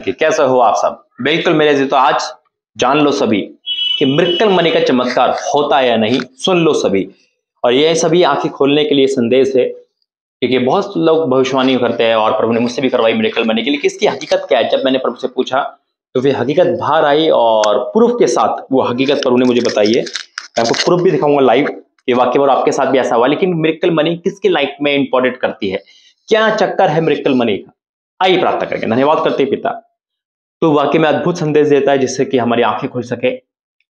कि कैसे हो आप सब। बिल्कुल मेरे जी, तो आज जान लो सभी कि मिरेकल मनी का चमत्कार होता है या नहीं, सुन लो सभी। और ये सभी आंखें खोलने के लिए संदेश है, क्योंकि बहुत लोग भविष्यवाणी करते हैं और प्रभु ने मुझसे भी करवाई मिरेकल मनी के लिए कि इसकी हकीकत क्या है। जब मैंने प्रभु से पूछा तो फिर हकीकत बाहर आई और प्रूफ के साथ वो हकीकत प्रभु ने मुझे बताई है। मैं आपको प्रूफ भी दिखाऊंगा लाइव कि वाकई और आपके साथ भी ऐसा हुआ। लेकिन मिरेकल मनी किसकी लाइफ में इंपॉर्टेंट करती है, क्या चक्कर है मिरेकल मनी का, आइए प्रार्थना करके धन्यवाद करते हैं पिता। तो वाकई में अद्भुत संदेश देता है जिससे कि हमारी आंखें खुल सके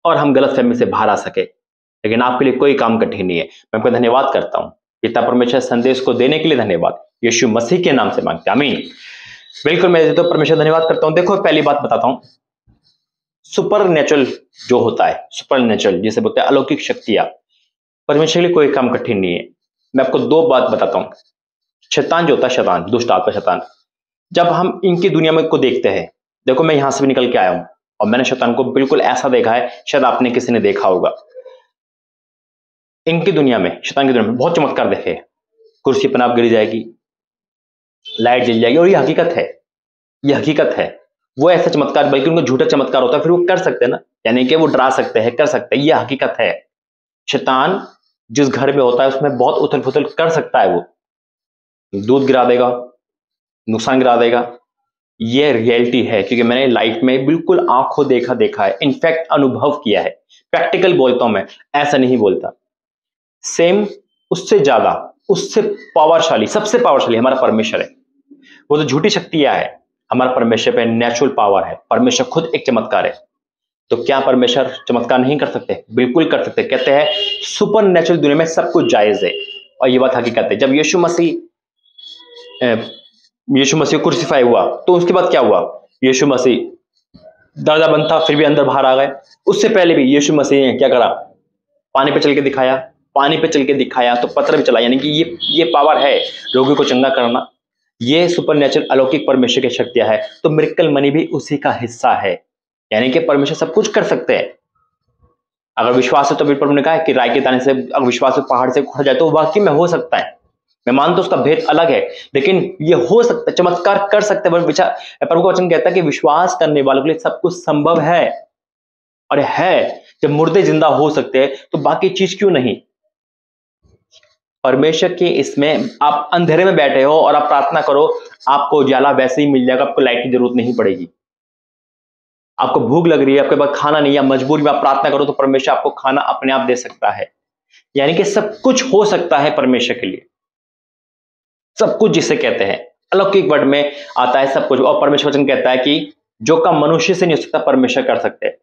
और हम गलत फहमी से बाहर आ सके। लेकिन आपके लिए कोई काम कठिन नहीं है। मैं आपका धन्यवाद करता हूं पिता परमेश्वर, संदेश को देने के लिए धन्यवाद। यीशु मसीह के नाम से मांगते हैं, आमीन। बिल्कुल मैं तो परमेश्वर धन्यवाद करता हूं। देखो पहली बात बताता हूं, सुपर नेचुरल जो होता है, सुपर नेचुरल जिसे बोलते हैं अलौकिक शक्तियां, परमेश्वर के लिए कोई काम कठिन नहीं है। मैं आपको दो बात बताता हूं। शैतान जो होता है, शैतान दुष्ट आत्मा शैतान, जब हम इनकी दुनिया में को देखते हैं, देखो मैं यहां से भी निकल के आया हूं और मैंने शैतान को बिल्कुल ऐसा देखा है, शायद आपने किसी ने देखा होगा। इनकी दुनिया में, शैतान की दुनिया में बहुत चमत्कार देखे। कुर्सी पर आप गिर जाएगी, लाइट जल जाएगी, और ये हकीकत है, ये हकीकत है। वो ऐसा चमत्कार, बल्कि उनको झूठा चमत्कार होता है, फिर वो कर सकते हैं ना, यानी कि वो डरा सकते हैं, कर सकते हैं, ये हकीकत है। शैतान जिस घर में होता है उसमें बहुत उथल पुथल कर सकता है, वो दूध गिरा देगा, नुकसान गिरा देगा। ये रियलिटी है, क्योंकि मैंने लाइफ में बिल्कुल आंखों देखा है, इनफैक्ट अनुभव किया है। प्रैक्टिकल बोलता हूं मैं, ऐसा नहीं बोलता। सेम उससे ज्यादा, उससे पावरशाली, सबसे पावरशाली हमारा परमेश्वर है। वो तो झूठी शक्तियां है, हमारा परमेश्वर पे नेचुरल पावर है। परमेश्वर खुद एक चमत्कार है। तो क्या परमेश्वर चमत्कार नहीं कर सकते? बिल्कुल कर सकते। कहते हैं सुपर नेचुरल दुनिया में सब कुछ जायज है, और ये बात हकीकत है। जब यीशु मसीह क्रूसीफाई हुआ तो उसके बाद क्या हुआ? यीशु मसीह दरवाजा बंद था फिर भी अंदर बाहर आ गए। उससे पहले भी यीशु मसीह ने क्या करा? पानी पे चल के दिखाया, पानी पे चल के दिखाया तो पत्थर भी चला। यानी कि ये पावर है रोगी को चंगा करना। ये सुपर नेचुरल अलौकिक परमेश्वर की शक्तियां है। तो मिरेकल मनी भी उसी का हिस्सा है। यानी कि परमेश्वर सब कुछ कर सकते हैं अगर विश्वास है। तो भी प्रभु ने कहा है कि राय के दाने से अगर विश्वास है पहाड़ से उखड़ जाए, तो वाकई में हो सकता है। मैं मानता हूं उसका भेद अलग है, लेकिन ये हो सकता है, चमत्कार कर सकते हैं। प्रभु का वचन कहता है कि विश्वास करने वालों के लिए सब कुछ संभव है। और है, जब मुर्दे जिंदा हो सकते हैं तो बाकी चीज क्यों नहीं? परमेश्वर के इसमें आप अंधेरे में बैठे हो और आप प्रार्थना करो, आपको उजाला वैसे ही मिल जाएगा, आपको लाइट की जरूरत नहीं पड़ेगी। आपको भूख लग रही है, आपके पास खाना नहीं है, मजबूरी में आप प्रार्थना करो तो परमेश्वर आपको खाना अपने आप दे सकता है। यानी कि सब कुछ हो सकता है परमेश्वर के लिए। सब कुछ जिसे कहते हैं, अलौकिक वर्ड में आता है सब कुछ। और परमेश्वर वचन कहता है कि जो काम मनुष्य से नहीं हो सकता परमेश्वर कर सकते हैं।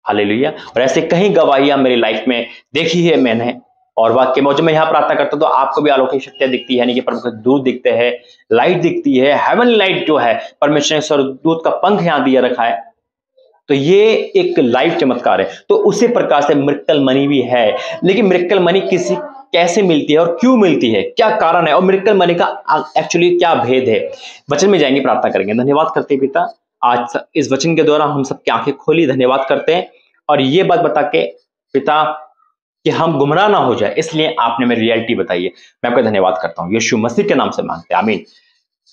हालेलुया। और ऐसे कई गवाहियां मेरी लाइफ में देखी है मैंने। और वाक्य में जब मैं यहाँ प्रार्थना करता हूं तो आपको भी अलौकिक शक्तियां दिखती है, यानी कि प्रभु के दूत दिखते हैं, लाइट दिखती है, हेवनली लाइट जो है, परमेश्वर ने स्वर्गदूत का पंख यहां दिया रखा है। तो ये एक लाइव चमत्कार है। तो उसी प्रकार से मिरेकल मनी भी है। लेकिन मिरेकल मनी किसी कैसे मिलती है और क्यों मिलती है, क्या कारण है, और मिरेकल मनी का एक्चुअली क्या भेद है? वचन में जाएंगे, प्रार्थना करेंगे। धन्यवाद करते हैं पिता, आज इस वचन के द्वारा हम सबकी आंखें खोली। धन्यवाद करते हैं और ये बात बता के पिता कि हम गुमराह ना हो जाए, इसलिए आपने मेरी रियलिटी बताई है। मैं आपका धन्यवाद करता हूं, यीशु मसीह के नाम से मांगते हैं, आमीन।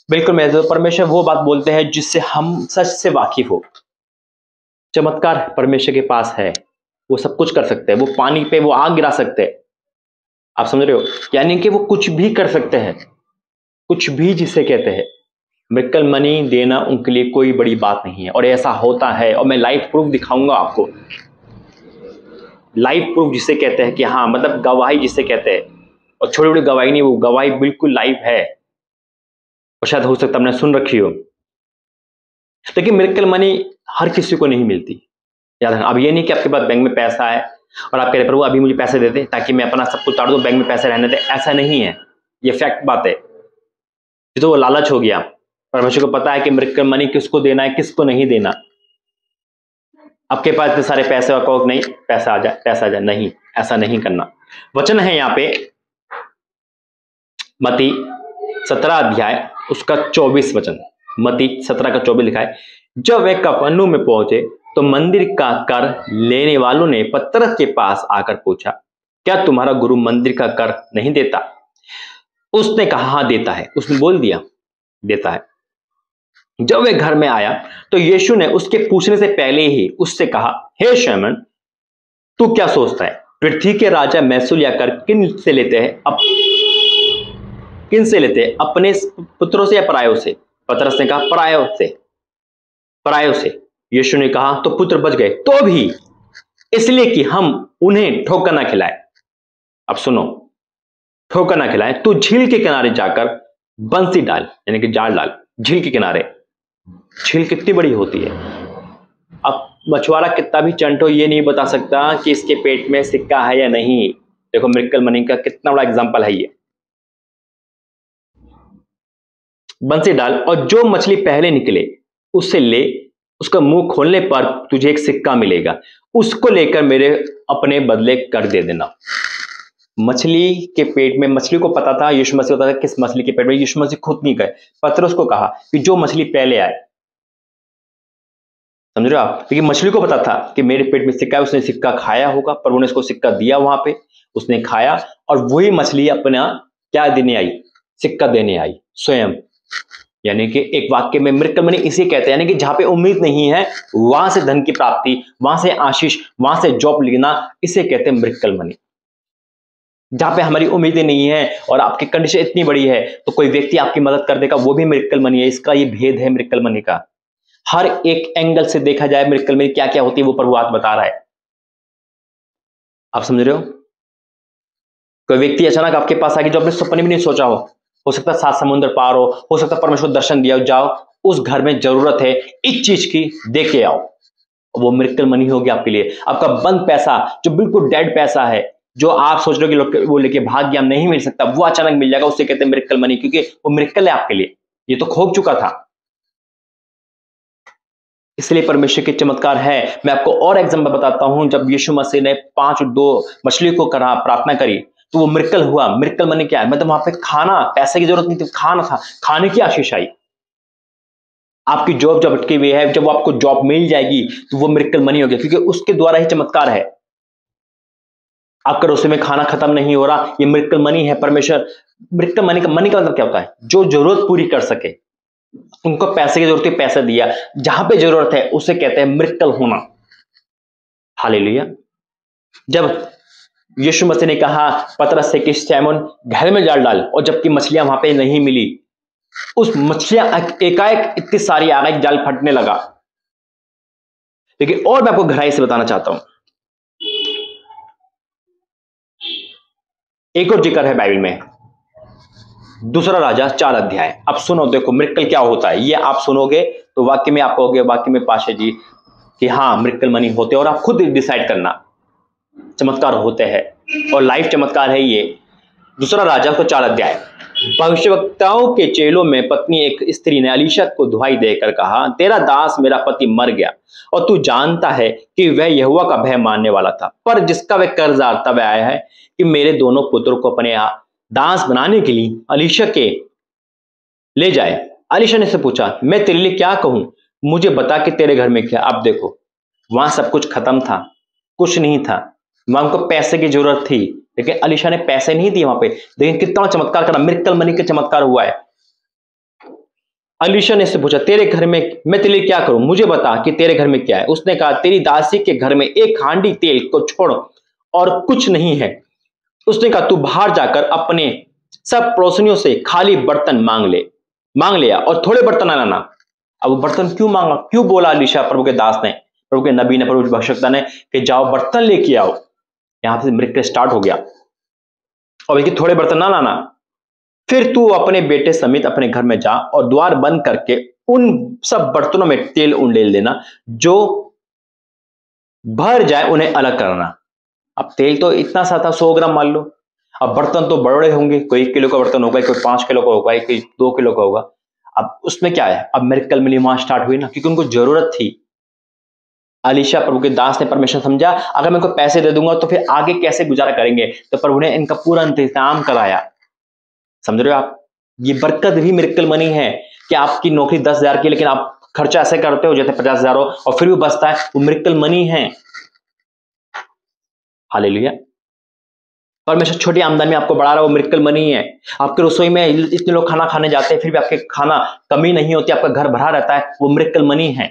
बिल्कुल मेरे तो परमेश्वर वो बात बोलते हैं जिससे हम सच से वाकिफ हो। चमत्कार परमेश्वर के पास है, वो सब कुछ कर सकते हैं। वो पानी पे वो आग गिरा सकते हैं, आप समझ रहे हो? यानी कि वो कुछ भी कर सकते हैं, कुछ भी जिसे कहते हैं। मिरेकल मनी देना उनके लिए कोई बड़ी बात नहीं है, और ऐसा होता है। और मैं लाइव प्रूफ दिखाऊंगा आपको, लाइव प्रूफ जिसे कहते हैं कि हाँ, मतलब गवाही जिसे कहते हैं। और छोटी छोटी गवाही नहीं, वो गवाही बिल्कुल लाइव है, और शायद हो सकता है आपने सुन रखी हो। लेकिन मिरेकल मनी हर किसी को नहीं मिलती, याद रखना। अब ये नहीं कि आपके पास बैंक में पैसा है और आप कह रहे प्रभु अभी मुझे पैसे दे दे ताकि मैं अपना सब कुछ उतार दूं, बैंक में पैसे रहने दे। ऐसा नहीं है, ये फैक्ट बात है। ये तो वो लालच हो गया। परमेश्वर को पता है कि मिरेकल मनी किसको देना है, किसको नहीं देना। आपके पास इतने सारे पैसे और कहो नहीं पैसा आ जाए, पैसा आ जाए, नहीं, ऐसा नहीं करना। वचन है यहाँ पे मत्ती 17 अध्याय उसका 24 वचन, मत्ती 17 का 24 लिखा है। जब वे कफरनहूम में पहुंचे तो मंदिर का कर लेने वालों ने पतरस के पास आकर पूछा, क्या तुम्हारा गुरु मंदिर का कर नहीं देता? उसने कहा हाँ देता है। उसने बोल दिया देता है। जब वह घर में आया तो यीशु ने उसके पूछने से पहले ही उससे कहा, हे शैमन, तू क्या सोचता है? पृथ्वी के राजा महसूल या कर किन से लेते हैं? किन से लेते हैं? अपने पुत्रों से या परायों से? पतरस ने कहा, परायों से। परायों से। यीशु ने कहा, तो पुत्र बच गए, तो भी इसलिए कि हम उन्हें ठोकर ना खिलाए। अब सुनो, ठोकर ना खिलाए। तू झील के किनारे जाकर बंसी डाल, यानी कि जाल डाल झील के किनारे। झील कितनी बड़ी होती है? अब मछुआरा कितना भी चंट हो, ये नहीं बता सकता कि इसके पेट में सिक्का है या नहीं। देखो मिरेकल मनी का कितना बड़ा एग्जांपल है ये। बंसी डाल और जो मछली पहले निकले उससे ले, उसका मुंह खोलने पर तुझे एक सिक्का मिलेगा, उसको लेकर मेरे अपने बदले कर दे देना। मछली के पेट में, मछली को पता था, यीशु मसीह पता था किस मछली के पेट में। यीशु मसीह खुद नहीं गए, पतरस को कहा कि जो मछली पहले आए। समझ रहे हो आप? क्योंकि मछली को पता था कि मेरे पेट में सिक्का है, उसने सिक्का खाया होगा, प्रभु ने उसको सिक्का दिया वहां पे, उसने खाया, और वही मछली अपना क्या देने आई? सिक्का देने आई स्वयं। यानी कि एक वाक्य में मिरेकल मनी इसे कहते हैं, यानी कि जहां पे उम्मीद नहीं है वहां से धन की प्राप्ति, वहां से आशीष, वहां से जॉब लेना, इसे कहते हैं मिरेकल मनी। जहां पे हमारी उम्मीदें नहीं है और आपकी कंडीशन इतनी बड़ी है तो कोई व्यक्ति आपकी मदद कर देगा, वो भी मिरेकल मनी है। इसका ये भेद है मिरेकल मनी का। हर एक एंगल से देखा जाए मिरेकल मनी क्या क्या होती है, वो प्रभु आज बता रहा है। आप समझ रहे हो? कोई व्यक्ति अचानक आपके पास आके जो आपने सपने भी नहीं सोचा हो सकता है 7 समुद्र पार हो सकता है परमेश्वर दर्शन दिया हो, जाओ उस घर में जरूरत है इस चीज की, दे के आओ। वो मिरेकल मनी होगी आपके लिए। आपका बंद पैसा, जो बिल्कुल डेड पैसा है, जो आप सोच रहे हो कि वो लेके भाग गया, नहीं मिल सकता, वो अचानक मिल जाएगा, उससे कहते हैं मिरेकल मनी, क्योंकि वो मिरेकल है आपके लिए। ये तो खो चुका था, इसलिए परमेश्वर के चमत्कार है। मैं आपको और एग्जांपल बताता हूं। जब यीशु मसीह ने 5 और 2 मछली को करा, प्रार्थना करी, तो वो मिरेकल हुआ। मिरेकल मनी क्या है? मतलब वहां पे खाना, पैसे की जरूरत नहीं थी, खाना था, खाने की आशीष आई। आपकी जॉब जब अटकी हुई है, जब वो आपको जॉब मिल जाएगी तो वो मिरेकल मनी हो गया, क्योंकि उसके द्वारा ही चमत्कार है। आपका रसोई में खाना खत्म नहीं हो रहा, ये मिरेकल मनी है। परमेश्वर, मिरेकल मनी का मतलब क्या होता है? जो जरूरत पूरी कर सके। उनको पैसे की जरूरत है, पैसा दिया। जहां पे जरूरत है उसे कहते हैं मिरेकल होना। हालेलुया। जब यीशु मसीह ने कहा पतरस से कि सैमन घर में जाल डाल, और जबकि मछलियां वहां पे नहीं मिली, उस मछलियां एकाएक इतनी सारी आ गई, जाल फटने लगा। लेकिन और मैं आपको गहराई से बताना चाहता हूं, एक और जिक्र है बाइबल में, दूसरा राजा 4 अध्याय। अब सुनो, देखो मिरेकल क्या होता है। ये आप सुनोगे तो वाक्य में आप कहोगे, वाक्य में पाशा जी कि हाँ मिरेकल मनी होते हैं, और आप खुद डिसाइड करना, चमत्कार होते हैं और लाइफ चमत्कार है ये। दूसरा राजा को 4 अध्याय। भविष्यवक्ताओं के चेलों में पत्नी एक स्त्री ने अलीशा को दुहाई देकर कहा, तेरा दास मेरा पति मर गया, और तू जानता है कि वह यहोवा का भय मानने वाला था, पर जिसका वह कर्जदार तब आया है कि मेरे दोनों पुत्रों को अपने दास बनाने के लिए अलीशा के ले जाए। अलीशा ने से पूछा, मैं तेरे लिए क्या कहूं, मुझे बता कि तेरे घर में क्या। अब देखो, वहां सब कुछ खत्म था, कुछ नहीं था, वहां उनको पैसे की जरूरत थी, लेकिन अलीशा ने पैसे नहीं दिए वहां पे। लेकिन कितना चमत्कार करा, मिरेकल मनी का चमत्कार हुआ है। अलीशा ने से पूछा, तेरे घर में मैं तेरे लिए क्या करूं, मुझे बता कि तेरे घर में क्या है। उसने कहा, तेरी दासी के घर में एक हांडी तेल को छोड़ और कुछ नहीं है। उसने कहा, तू बाहर जाकर अपने सब पड़ोसियों से खाली बर्तन मांग लिया और थोड़े बर्तन लाना। अब वो बर्तन क्यों मांगा, क्यों बोला अलीशा प्रभु के दास ने, प्रभु के नबी ने, प्रभु के भविष्यवक्ता ने कि जाओ बर्तन लेके आओ। यहां से मिरेकल स्टार्ट हो गया। और बल्कि थोड़े बर्तन ना लाना, फिर तू अपने बेटे समेत अपने घर में जा और द्वार बंद करके उन सब बर्तनों में तेल उंडेल देना, जो भर जाए उन्हें अलग करना। अब तेल तो इतना सा था, 100 ग्राम मान लो। अब बर्तन तो बड़े होंगे, कोई 1 किलो का बर्तन होगा, कोई 5 किलो का होगा, कोई 2 किलो का होगा। अब उसमें क्या है, अब मिरेकल मिली वहां स्टार्ट हुई ना, क्योंकि उनको जरूरत थी। अलीशा प्रभु के दास ने परमेश्वर समझा, अगर मैं इनको पैसे दे दूंगा तो फिर आगे कैसे गुजारा करेंगे, तो प्रभु ने इनका पूरा इंतजाम कराया। समझ रहे हो आप? ये बरकत भी मिरेकल मनी है कि आपकी नौकरी 10,000 की, लेकिन आप खर्चा ऐसे करते हो जैसे 50,000 हो और फिर भी बचता है, वो मिरेकल मनी है। हालेलुया। परमेश्वर छोटी आमदनी में आपको बढ़ा रहा है, वो मिरेकल मनी है। आपके रसोई में इतने लोग खाना खाने जाते हैं, फिर भी आपके खाना कमी नहीं होती, आपका घर भरा रहता है, वो मिरेकल मनी है।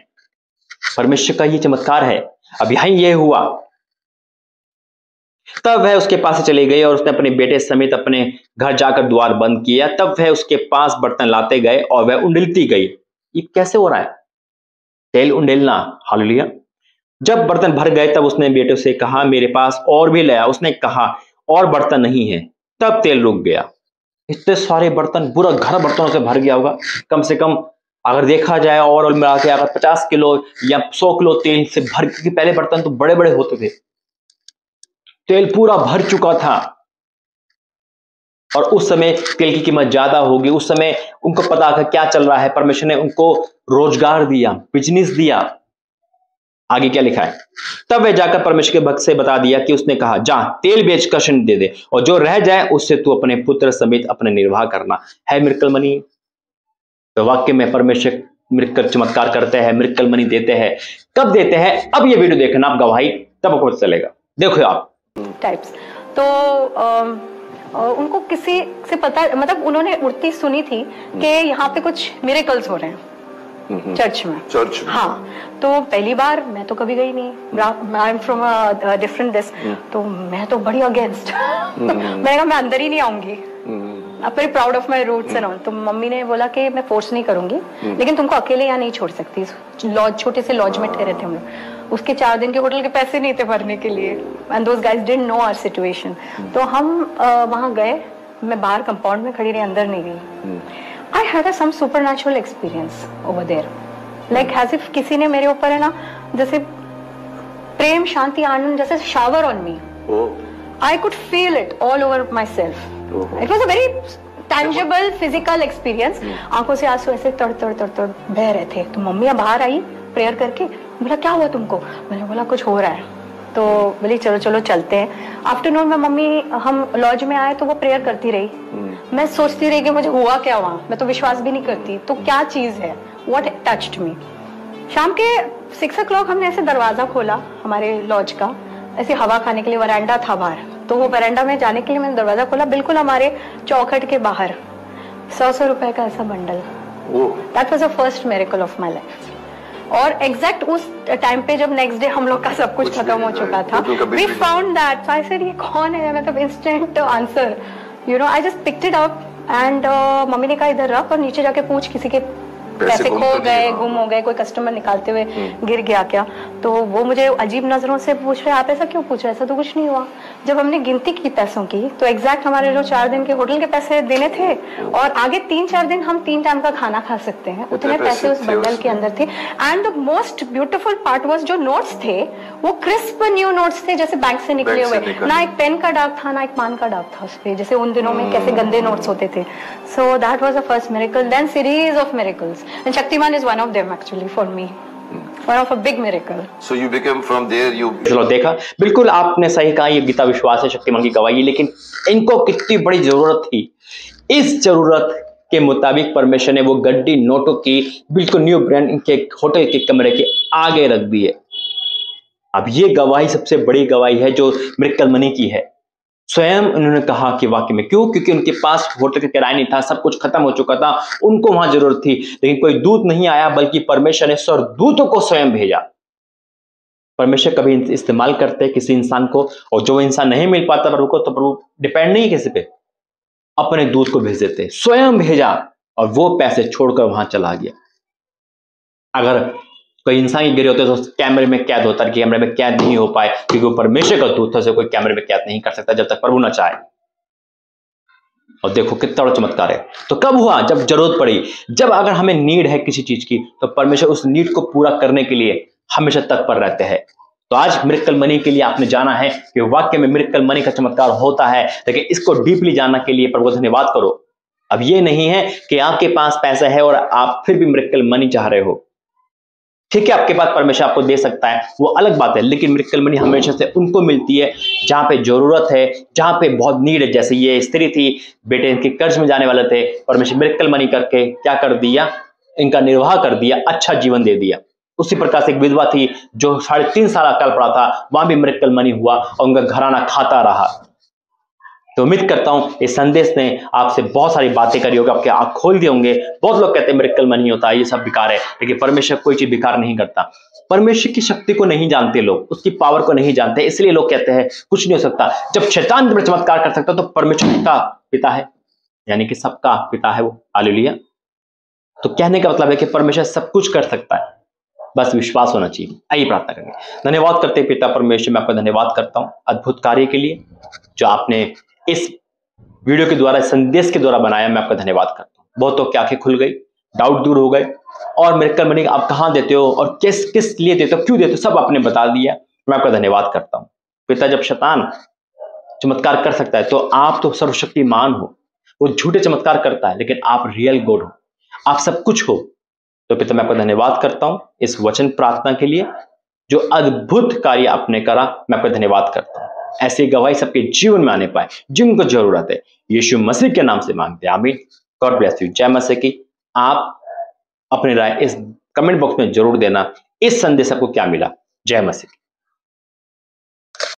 परमेश्वर का ये चमत्कार है। अब यहीं ये हुआ, तब वह उसके पास से चली गई और उसने अपने बेटे समेत अपने घर जाकर द्वार बंद किया। तब वह उसके पास बर्तन लाते गए और वह उंडेलती गई। ये कैसे हो रहा है? तेल उंडेलना। हालेलुया। जब बर्तन भर गए तब उसने बेटे से कहा, मेरे पास और भी लाया। उसने कहा, और बर्तन नहीं है। तब तेल रुक गया। इतने सारे बर्तन, पूरा घर बर्तनों से भर गया होगा। कम से कम अगर देखा जाए और मिला के अगर 50 किलो या 100 किलो तेल से भर, क्योंकि पहले बर्तन तो बड़े बड़े होते थे, तेल पूरा भर चुका था। और उस समय तेल की कीमत ज्यादा होगी। उस समय उनको पता था क्या चल रहा है। परमेश्वर ने उनको रोजगार दिया, बिजनेस दिया। आगे क्या लिखा है? तब वह जाकर परमेश्वर के भक्त से बता दिया कि उसने कहा, जा तेल बेचकर ऋण दे दे और जो रह जाए उससे तू अपने पुत्र समेत अपने निर्वाह करना। है मिरेकल मनी। तो वाक्य में परमेश्वर मिरेकल चमत्कार करते हैं, मिरेकल मनी देते हैं। कब देते हैं? अब ये वीडियो देखना आप, गवाही तब आपको पता चलेगा। देखो आप टाइप्स। तो उनको किसी से पता, मतलब उन्होंने उड़ती सुनी थी कि यहाँ पे कुछ मिरेकल्स हो रहे हैं चर्च में। हाँ, तो पहली बार मैं तो कभी गई नहीं। I am from a different this, तो मैं तो बड़ी अगेंस्ट मैंने कहा मैं अंदर ही नहीं आऊंगी। I'm very proud of my roots and all। तो मम्मी ने बोला कि मैं फोर्स नहीं करूंगी, लेकिन तुमको अकेले यहाँ नहीं छोड़ सकती। लॉज, छोटे से लॉज में ठहरे थे हम लोग। उसके 4 दिन के होटल के पैसे नहीं थे भरने के लिए, and those guys didn't know our situation. तो हम वहां गए, मैं बाहर कंपाउंड में खड़ी रही, अंदर नहीं गई। I had some supernatural experience over there, like as if किसी ने मेरे ऊपर है ना, जैसे प्रेम, शांति, आनंद जैसे shower on me. I could feel it all over myself. It was a very tangible physical experience। आंखों से आंसू ऐसे तड़ तड़ तड़ तड़ बह रहे थे। तो मम्मी बाहर आई प्रेयर करके, बोला क्या हुआ तुमको? मैंने बोला कुछ हो रहा है। तो बोली चलो चलो चलते हैं। आफ्टरनून में मम्मी, हम लॉज में आए तो वो प्रेयर करती रही। मैं सोचती रही कि मुझे हुआ क्या वहाँ, मैं तो विश्वास भी नहीं करती। तो क्या चीज है, what touched me। शाम के 6 o'clock हमने ऐसे दरवाजा खोला हमारे लॉज का, ऐसे हवा खाने के लिए। वरांडा था बाहर, तो वो वरांडा में जाने के लिए मैंने दरवाजा खोला, बिल्कुल हमारे चौखट के बाहर 100 रुपए का ऐसा bundle. That was the first miracle of my life. और एग्जैक्ट उस टाइम पे जब नेक्स्ट डे हम लोग का सब कुछ खत्म हो चुका था, we found that. I said ये कौन है, मतलब instant answer, you know. I just picked it up and mummy ने कहा इधर रख और नीचे जाके पूछ, किसी के पैसे खो गए, गुम हो गए, कोई कस्टमर निकालते हुए गिर गया क्या। तो वो मुझे अजीब नजरों से पूछ रहे, आप ऐसा क्यों पूछ रहे? ऐसा तो कुछ नहीं हुआ। जब हमने गिनती की पैसों की, तो एग्जैक्ट हमारे जो 4 दिन के होटल के पैसे देने थे और आगे 3-4 दिन हम 3 टाइम का खाना खा सकते हैं, उतने पैसे उस बंडल के अंदर थे। And the most beautiful part was, जो नोट्स थे वो क्रिस्प न्यू नोट्स थे, जैसे बैंक से निकले हुए। ना एक पेन का दाग था, ना एक पान का दाग था उस पे, जैसे उन दिनों में कैसे गंदे नोट्स होते थे। So that was the first miracle. Then series of miracles, and Shaktiman is one of them actually for me, one of a big miracle। So you became from there, you। चलो देखा, बिल्कुल आपने सही कहा, ये गीता विश्वास है, शक्तिमान की गवाही। लेकिन इनको कितनी बड़ी जरूरत थी। इस जरूरत के मुताबिक परमेश्वर ने वो गड्डी नोटों की बिल्कुल न्यू ब्रांड इनके होटल के कमरे के आगे रख दी है। अब ये गवाही सबसे बड़ी गवाही है जो मिरेकल मनी की है। स्वयं उन्होंने कहा कि वाकई में, क्यों? क्योंकि उनके पास होटल का किराया नहीं था, सब कुछ खत्म हो चुका था, उनको वहां जरूरत थी। लेकिन कोई दूत नहीं आया, बल्कि परमेश्वर ने स्वर्गदूतों को स्वयं भेजा। परमेश्वर कभी इस्तेमाल करते हैं किसी इंसान को, और जो इंसान नहीं मिल पाता प्रभु को, तो प्रभु डिपेंड नहीं है किसी पे, अपने दूत को भेज देते। स्वयं भेजा और वो पैसे छोड़कर वहां चला गया। अगर कोई इंसान ही गिरे होते तो कैमरे में कैद होता है, कैमरे में कैद नहीं हो पाए, क्योंकि वो परमेश्वर का दूत था, से कोई कैमरे में कैद नहीं कर सकता जब तक प्रभु ना चाहे। और देखो कितना बड़ा चमत्कार है। तो कब हुआ? जब जरूरत पड़ी। जब अगर हमें नीड है किसी चीज की, तो परमेश्वर उस नीड को पूरा करने के लिए हमेशा तत्पर रहते हैं। तो आज मिरेकल मनी के लिए आपने जाना है कि वाक्य में मिरेकल मनी का चमत्कार होता है, लेकिन इसको डीपली जानने के लिए प्रभु धन्यवाद करो। अब ये नहीं है कि आपके पास पैसा है और आप फिर भी मिरेकल मनी चाह रहे हो। ठीक है, आपके पास परमेश्वर आपको दे सकता है, वो अलग बात है, लेकिन मिरेकल मनी हमेशा से उनको मिलती है जहां पे जरूरत है, जहां पे बहुत नीड है। जैसे ये स्त्री थी, बेटे इनके कर्ज में जाने वाले थे, परमेश्वर मिरेकल मनी करके क्या कर दिया? इनका निर्वाह कर दिया, अच्छा जीवन दे दिया। उसी प्रकार से एक विधवा थी जो 3.5 साल अकाल पड़ा था, वहां भी मिरेकल मनी हुआ और उनका घराना खाता रहा। तो उम्मीद करता हूं इस संदेश ने आपसे बहुत सारी बातें करी होगी, आपके आंख खोल दिए होंगे। बहुत लोग कहते हैं मिरेकल में नहीं होता, ये सब बेकार है, लेकिन परमेश्वर कोई चीज बेकार नहीं करता। परमेश्वर की शक्ति को नहीं जानते लोग, उसकी पावर को नहीं जानते, इसलिए लोग कहते हैं कुछ नहीं हो सकता। जब शैतान पर चमत्कार कर सकता तो परमेश्वर का पिता है, यानी कि सबका पिता है वो। हालेलुया। तो कहने का मतलब है कि परमेश्वर सब कुछ कर सकता है, बस विश्वास होना चाहिए। आइए प्रार्थना करेंगे। धन्यवाद करते हैं पिता परमेश्वर, मैं आपका धन्यवाद करता हूं अद्भुत कार्य के लिए जो आपने इस वीडियो के द्वारा, संदेश के द्वारा बनाया। मैं आपका धन्यवाद करता हूं। बहुतों की आंखें खुल गई, डाउट दूर हो गए, और मिरेकल मनी आप कहां देते हो और किस किस लिए देते हो, क्यों देते हो, सब आपने बता दिया। मैं आपका धन्यवाद करता हूं पिता। जब शैतान चमत्कार कर सकता है तो आप तो सर्वशक्तिमान हो। वो झूठे चमत्कार करता है, लेकिन आप रियल गॉड हो, आप सब कुछ हो। तो पिता मैं आपका धन्यवाद करता हूं इस वचन प्रार्थना के लिए, जो अद्भुत कार्य आपने करा। मैं आपका धन्यवाद करता हूं, ऐसी गवाही सबके जीवन में आने पाए जिनको जरूरत है। यीशु मसीह के नाम से मांगते हैं, आमीन। God bless you. जय मसीह की। आप अपनी राय इस कमेंट बॉक्स में जरूर देना, इस संदेश आपको क्या मिला। जय मसीह।